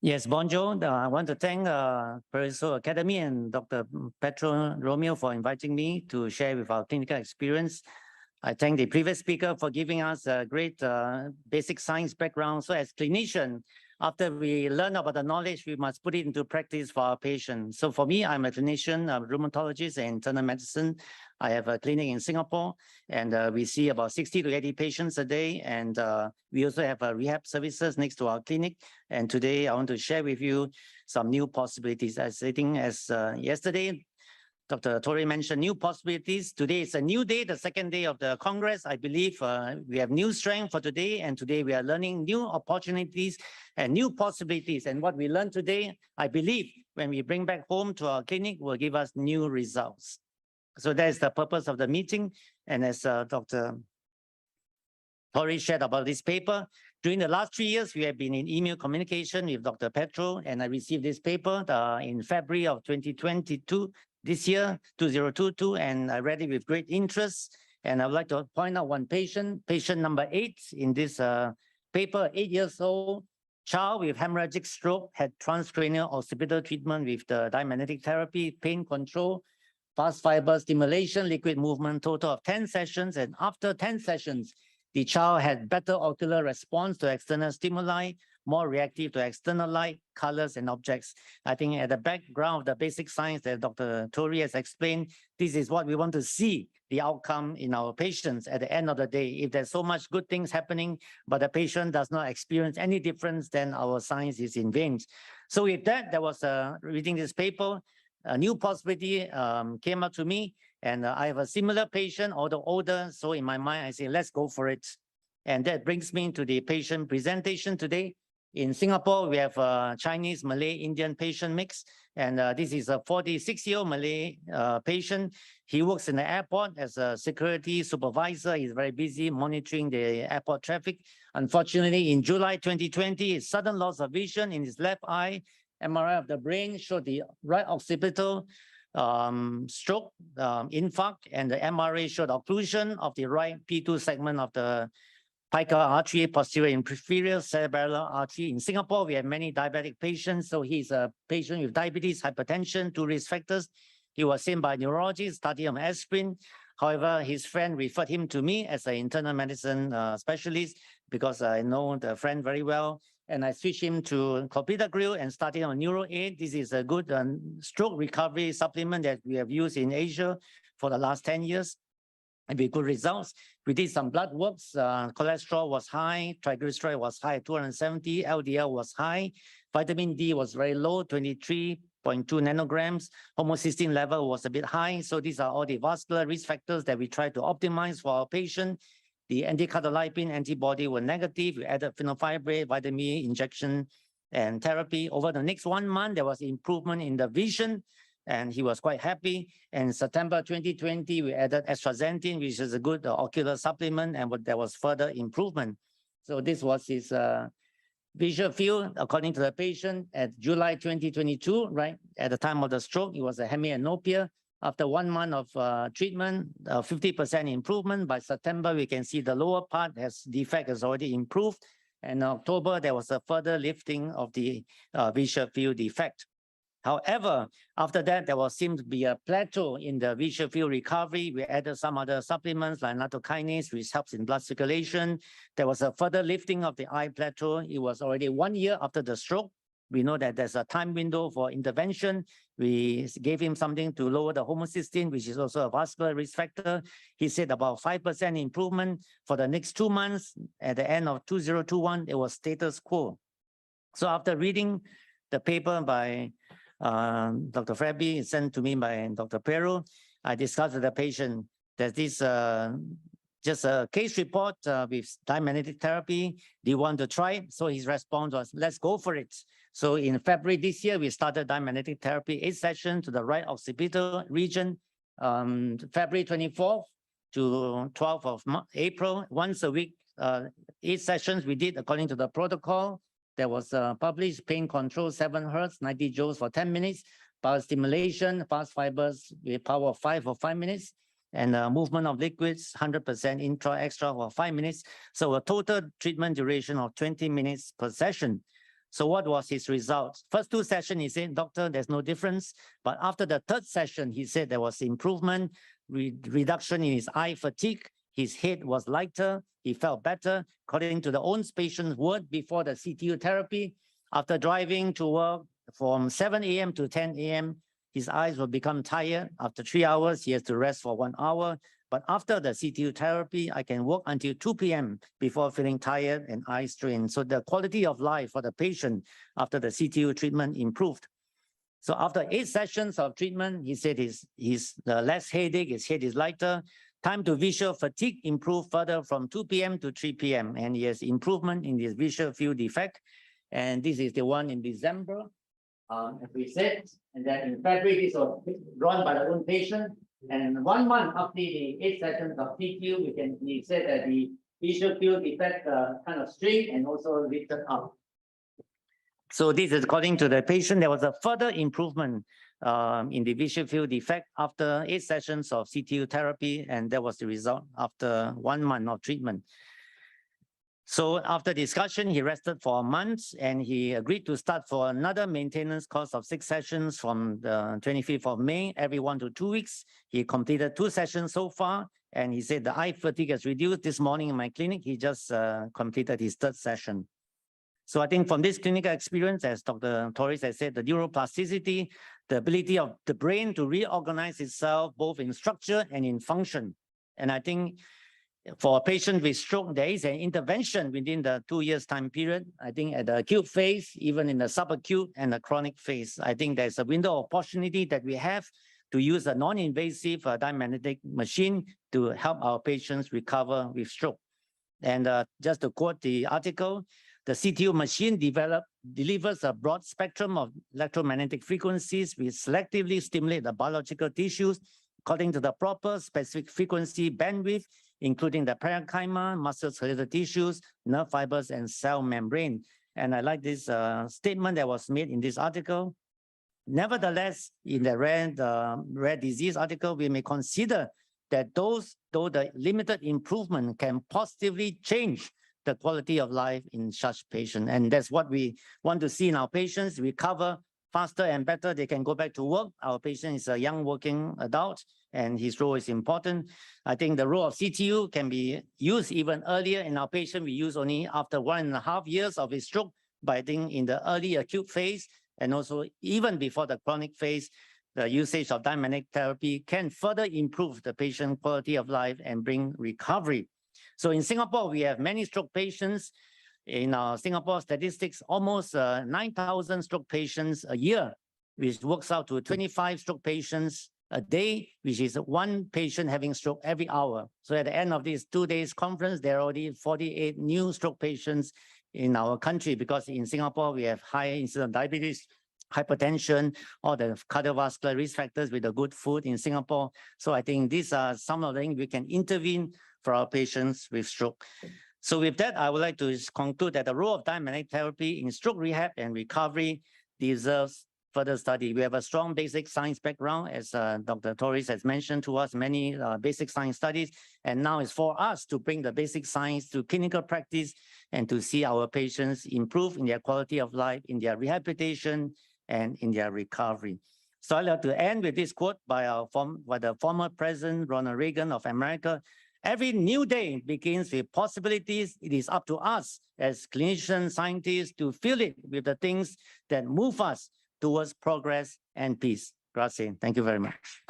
Yes, bonjour. I want to thank Congreso Academy and Dr. Petro Romeo for inviting me to share with our clinical experience. I thank the previous speaker for giving us a great basic science background. So as clinician, after we learn about the knowledge, we must put it into practice for our patients. So for me, I'm a clinician, a rheumatologist and internal medicine. I have a clinic in Singapore, and we see about 60 to 80 patients a day. And we also have rehab services next to our clinic. And today I want to share with you some new possibilities. As I think as yesterday, Dr. Torre mentioned new possibilities. Today is a new day, the second day of the Congress. I believe we have new strength for today, and today we are learning new opportunities and new possibilities. And what we learned today, I believe, when we bring back home to our clinic, will give us new results. So that is the purpose of the meeting. And as Dr. Torre shared about this paper, during the last 3 years, we have been in email communication with Dr. Petro, and I received this paper in February of 2022. This year, 2022, and I read it with great interest. And I would like to point out one patient, patient number 8 in this paper, 8 years old, child with hemorrhagic stroke, had transcranial occipital treatment with the diamagnetic therapy, pain control, fast fiber stimulation, liquid movement, total of 10 sessions. And after 10 sessions, the child had better ocular response to external stimuli, more reactive to external light, colors, and objects. I think at the background of the basic science that Dr. Torre has explained, this is what we want to see, the outcome in our patients at the end of the day. If there's so much good things happening, but the patient does not experience any difference, then our science is in vain. So with that, there was reading this paper, a new possibility came up to me, and I have a similar patient, although older. So in my mind, I say, let's go for it. And that brings me to the patient presentation today. In Singapore, we have a Chinese, Malay, Indian patient mix. And this is a 46-year-old Malay patient. He works in the airport as a security supervisor. He's very busy monitoring the airport traffic. Unfortunately, in July 2020, sudden loss of vision in his left eye. MRI of the brain showed the right occipital stroke, infarct, and the MRA showed occlusion of the right P2 segment of the pica artery, posterior inferior cerebellar artery. In Singapore, we have many diabetic patients. So he's a patient with diabetes, hypertension, 2 risk factors. He was seen by a neurologist, starting on aspirin. However, his friend referred him to me as an internal medicine specialist because I know the friend very well. And I switched him to clopidogrel and started on Neuro 8. This is a good stroke recovery supplement that we have used in Asia for the last 10 years. And with good results. We did some blood works. Cholesterol was high, triglyceride was high, 270, LDL was high, vitamin D was very low, 23.2 nanograms, homocysteine level was a bit high. So these are all the vascular risk factors that we try to optimize for our patient. The anti-cardiolipin antibody were negative. We added phenylfibrate, vitamin E injection and therapy. Over the next 1 month, there was improvement in the vision, and he was quite happy. And in September 2020, we added astaxanthin, which is a good ocular supplement, and there was further improvement. So this was his visual field, according to the patient, at July 2022, right? At the time of the stroke, it was a hemianopia. After 1 month of treatment, 50% improvement. By September, we can see the lower part defect has already improved. And in October, there was a further lifting of the visual field defect. However, after that, there seemed to be a plateau in the visual field recovery. We added some other supplements like nattokinase, which helps in blood circulation. There was a further lifting of the eye plateau. It was already 1 year after the stroke. We know that there's a time window for intervention. We gave him something to lower the homocysteine, which is also a vascular risk factor. He said about 5% improvement for the next 2 months. At the end of 2021, it was status quo. So after reading the paper by Dr. Fabi, sent to me by Dr. Pero, I discussed with the patient that this just a case report with diamagnetic therapy. Do you want to try it? So his response was, let's go for it. So in February this year, we started diamagnetic therapy, 8 sessions to the right occipital region, February 24th to 12th of April, once a week, 8 sessions we did according to the protocol. There was published pain control, 7 Hertz, 90 joules for 10 minutes, power stimulation, fast fibers with power of 5 for 5 minutes, and movement of liquids, 100% intra-extra for 5 minutes. So a total treatment duration of 20 minutes per session. So what was his result? First 2 sessions, he said, doctor, there's no difference. But after the 3rd session, he said there was improvement, reduction in his eye fatigue. His head was lighter. He felt better. According to the own patient's word before the CTU therapy, after driving to work from 7 a.m. to 10 a.m., his eyes will become tired. After 3 hours, he has to rest for 1 hour. But after the CTU therapy, I can work until 2 p.m. before feeling tired and eye strain. So the quality of life for the patient after the CTU treatment improved. So after 8 sessions of treatment, he said he's less headache, his head is lighter. Time to visual fatigue improved further from 2 p.m. to 3 p.m. And he has improvement in his visual field defect. And this is the one in December, as we said. And then in February, this was drawn by the own patient. And 1 month after the 8 sessions of CTU, we said that the visual field defect kind of straight and also lifted up. So this is according to the patient. There was a further improvement in the visual field defect after 8 sessions of CTU therapy, and that was the result after 1 month of treatment. So after discussion, he rested for a month and he agreed to start for another maintenance course of 6 sessions from the 25th of May, every 1 to 2 weeks. He completed 2 sessions so far, and he said the eye fatigue has reduced. This morning in my clinic, he just completed his 3rd session. So I think from this clinical experience, as Dr. Torres has said, the neuroplasticity, the ability of the brain to reorganize itself both in structure and in function. And I think for a patient with stroke, there is an intervention within the 2 years time period. I think at the acute phase, even in the subacute and the chronic phase, I think there's a window of opportunity that we have to use a non-invasive diamagnetic machine to help our patients recover with stroke. And just to quote the article, the CTU machine delivers a broad spectrum of electromagnetic frequencies which selectively stimulate the biological tissues according to the proper specific frequency bandwidth, including the parenchyma, musculoskeletal tissues, nerve fibers, and cell membrane. And I like this statement that was made in this article. Nevertheless, in the rare disease article, we may consider that though the limited improvement can positively change the quality of life in such patients. And that's what we want to see in our patients, recover faster and better. They can go back to work. Our patient is a young working adult and his role is important. I think the role of CTU can be used even earlier in our patient. We use only after 1.5 years of his stroke, but I think in the early acute phase and also even before the chronic phase, the usage of diamagnetic therapy can further improve the patient quality of life and bring recovery. So in Singapore, we have many stroke patients. In our Singapore statistics, almost 9,000 stroke patients a year, which works out to 25 stroke patients a day, which is 1 patient having stroke every hour. So at the end of this 2 days conference, there are already 48 new stroke patients in our country, because in Singapore, we have high incidence of diabetes, hypertension, all the cardiovascular risk factors with the good food in Singapore. So I think these are some of the things we can intervene for our patients with stroke. So with that, I would like to conclude that the role of diamagnetic therapy in stroke rehab and recovery deserves further study. We have a strong basic science background, as Dr. Torres has mentioned to us, many basic science studies. And now it's for us to bring the basic science to clinical practice and to see our patients improve in their quality of life, in their rehabilitation, and in their recovery. So I'd like to end with this quote by the former President Ronald Reagan of America. Every new day begins with possibilities. It is up to us as clinicians, scientists to fill it with the things that move us towards progress and peace. Grazie. Thank you very much.